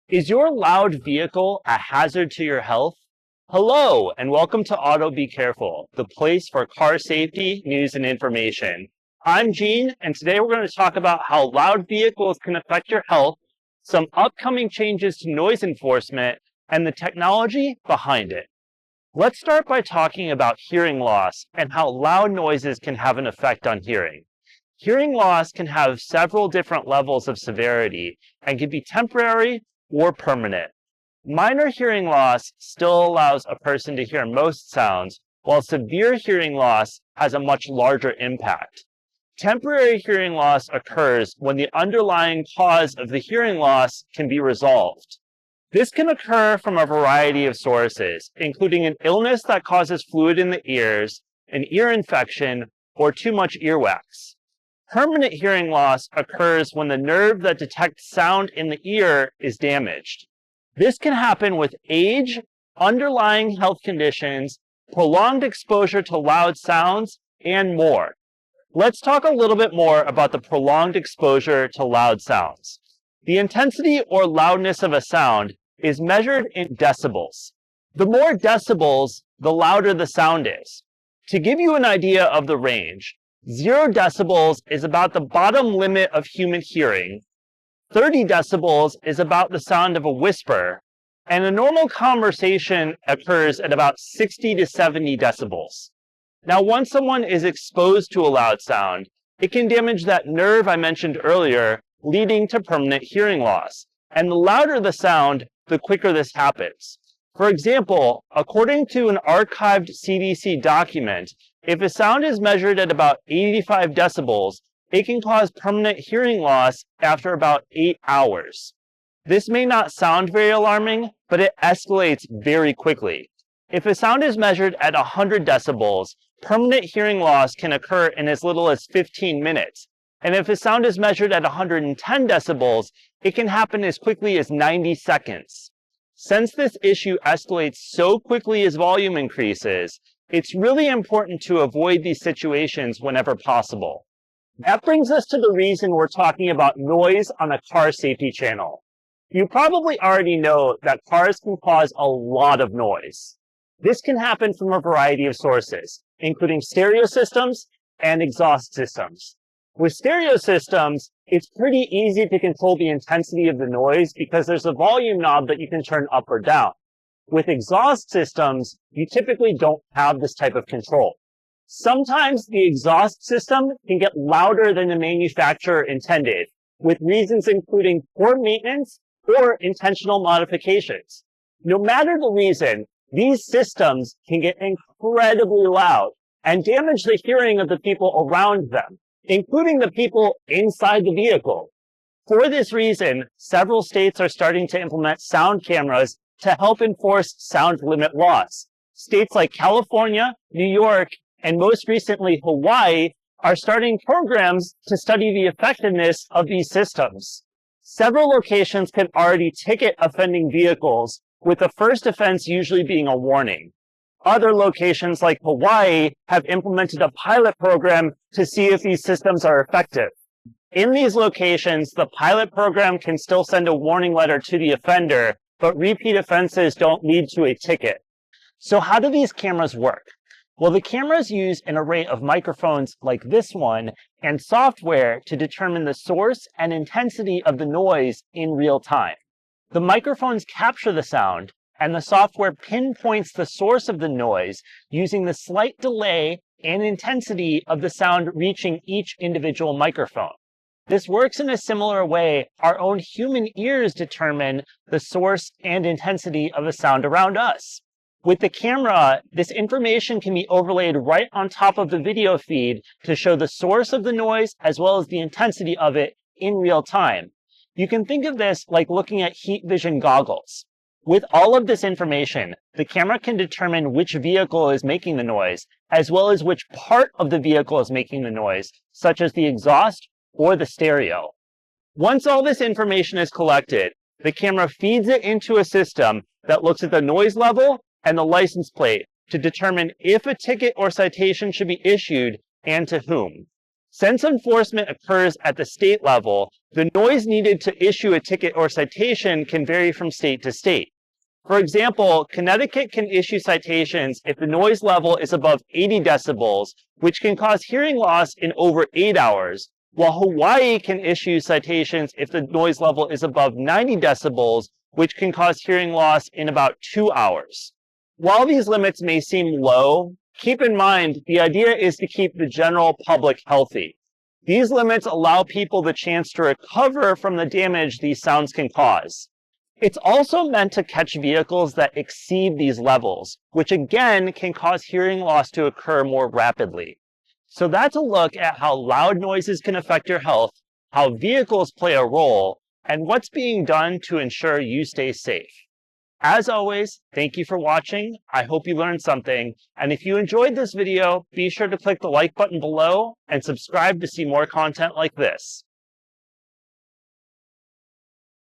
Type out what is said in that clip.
Is your loud vehicle a hazard to your health? Hello, and welcome to Auto Be Careful, the place for car safety, news, and information. I'm Gene, and today we're going to talk about how loud vehicles can affect your health, some upcoming changes to noise enforcement, and the technology behind it. Let's start by talking about hearing loss and how loud noises can have an effect on hearing. Hearing loss can have several different levels of severity and can be temporary or permanent. Minor hearing loss still allows a person to hear most sounds, while severe hearing loss has a much larger impact. Temporary hearing loss occurs when the underlying cause of the hearing loss can be resolved. This can occur from a variety of sources, including an illness that causes fluid in the ears, an ear infection, or too much earwax. Permanent hearing loss occurs when the nerve that detects sound in the ear is damaged. This can happen with age, underlying health conditions, prolonged exposure to loud sounds, and more. Let's talk a little bit more about the prolonged exposure to loud sounds. The intensity or loudness of a sound is measured in decibels. The more decibels, the louder the sound is. To give you an idea of the range, 0 decibels is about the bottom limit of human hearing, 30 decibels is about the sound of a whisper, and a normal conversation occurs at about 60 to 70 decibels. Now, once someone is exposed to a loud sound, it can damage that nerve I mentioned earlier, leading to permanent hearing loss. And the louder the sound, the quicker this happens. For example, according to an archived CDC document, if a sound is measured at about 85 decibels, it can cause permanent hearing loss after about 8 hours. This may not sound very alarming, but it escalates very quickly. If a sound is measured at 100 decibels, permanent hearing loss can occur in as little as 15 minutes. And if a sound is measured at 110 decibels, it can happen as quickly as 90 seconds. Since this issue escalates so quickly as volume increases, it's really important to avoid these situations whenever possible. That brings us to the reason we're talking about noise on a car safety channel. You probably already know that cars can cause a lot of noise. This can happen from a variety of sources, including stereo systems and exhaust systems. With stereo systems, it's pretty easy to control the intensity of the noise because there's a volume knob that you can turn up or down. With exhaust systems, you typically don't have this type of control. Sometimes the exhaust system can get louder than the manufacturer intended, with reasons including poor maintenance or intentional modifications. No matter the reason, these systems can get incredibly loud and damage the hearing of the people around them, including the people inside the vehicle. For this reason, several states are starting to implement sound cameras to help enforce sound limit laws. States like California, New York, and most recently Hawaii are starting programs to study the effectiveness of these systems. Several locations can already ticket offending vehicles, with the first offense usually being a warning. Other locations like Hawaii have implemented a pilot program to see if these systems are effective. In these locations, the pilot program can still send a warning letter to the offender, but repeat offenses don't lead to a ticket. So how do these cameras work? Well, the cameras use an array of microphones like this one and software to determine the source and intensity of the noise in real time. The microphones capture the sound, and the software pinpoints the source of the noise using the slight delay and intensity of the sound reaching each individual microphone. This works in a similar way our own human ears determine the source and intensity of the sound around us. With the camera, this information can be overlaid right on top of the video feed to show the source of the noise as well as the intensity of it in real time. You can think of this like looking at heat vision goggles. With all of this information, the camera can determine which vehicle is making the noise, as well as which part of the vehicle is making the noise, such as the exhaust or the stereo. Once all this information is collected, the camera feeds it into a system that looks at the noise level and the license plate to determine if a ticket or citation should be issued and to whom. Since enforcement occurs at the state level, the noise needed to issue a ticket or citation can vary from state to state. For example, Connecticut can issue citations if the noise level is above 80 decibels, which can cause hearing loss in over 8 hours, while Hawaii can issue citations if the noise level is above 90 decibels, which can cause hearing loss in about 2 hours. While these limits may seem low, keep in mind the idea is to keep the general public healthy. These limits allow people the chance to recover from the damage these sounds can cause. It's also meant to catch vehicles that exceed these levels, which again can cause hearing loss to occur more rapidly. So that's a look at how loud noises can affect your health, how vehicles play a role, and what's being done to ensure you stay safe. As always, thank you for watching. I hope you learned something. And if you enjoyed this video, be sure to click the like button below and subscribe to see more content like this.